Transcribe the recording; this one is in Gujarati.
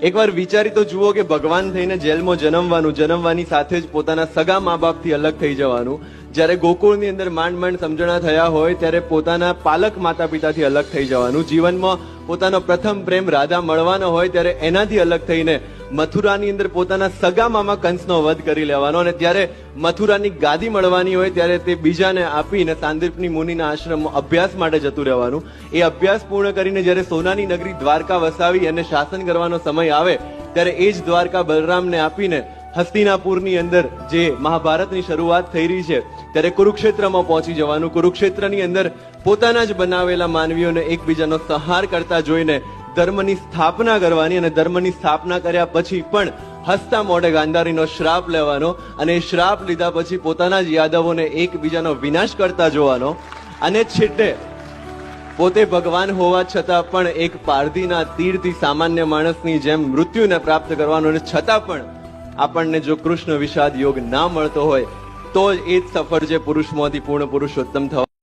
એકવાર વિચારી તો જુઓ કે ભગવાન થઈને જેલમાં જન્મવાની સાથે જ પોતાના સગા મા બાપથી અલગ થઈ જવાનું, જ્યારે ગોકુળની અંદર માંડ માંડ સમજણા થયા હોય ત્યારે પોતાના પાલક માતા પિતાથી અલગ થઈ જવાનું, જીવનમાં પોતાનો પ્રથમ પ્રેમ રાધા મળવાનો હોય ત્યારે એનાથી અલગ થઈને મથુરાની અંદર પોતાના સગા મામા કંસનો વધ કરી લેવાનો, અને ત્યારે મથુરાની ગાદી મળવાની હોય ત્યારે તે બીજાને આપીને સાંદીપની મુનિના આશ્રમમાં અભ્યાસ માટે જતું રહેવાનું. એ અભ્યાસ પૂર્ણ કરીને જ્યારે સોનાની નગરી દ્વારકા વસાવી અને શાસન કરવાનો સમય આવે ત્યારે એ જ દ્વારકા બલરામને આપીને હસ્તિનાપુરની અંદર જે મહાભારતની શરૂઆત થઈ રહી છે ત્યારે કુરુક્ષેત્રમાં પહોંચી જવાનું. કુરુક્ષેત્રની અંદર પોતાના જ બનાવેલા માનવીઓને એકબીજાનો સંહાર કરતા જોઈને ધર્મની સ્થાપના કરવાની, અને ધર્મની સ્થાપના કર્યા પછી પણ હસતા મોઢે ગાંધારીનો શ્રાપ લેવાનો, અને એ શ્રાપ લીધા પછી પોતાના જ યાદવોને એકબીજાનો વિનાશ કરતા જોવાનો, અને છેલ્લે પોતે ભગવાન હોવા છતાં પણ એક પારધીના તીરથી સામાન્ય માણસની જેમ મૃત્યુને પ્રાપ્ત કરવાનો, અને છતાં પણ આપણને જો કૃષ્ણ વિષાદ યોગ ના મળતો હોય તો જ એ જ સફળ છે પુરુષમાંથી પૂર્ણ પુરુષોત્તમ થવા.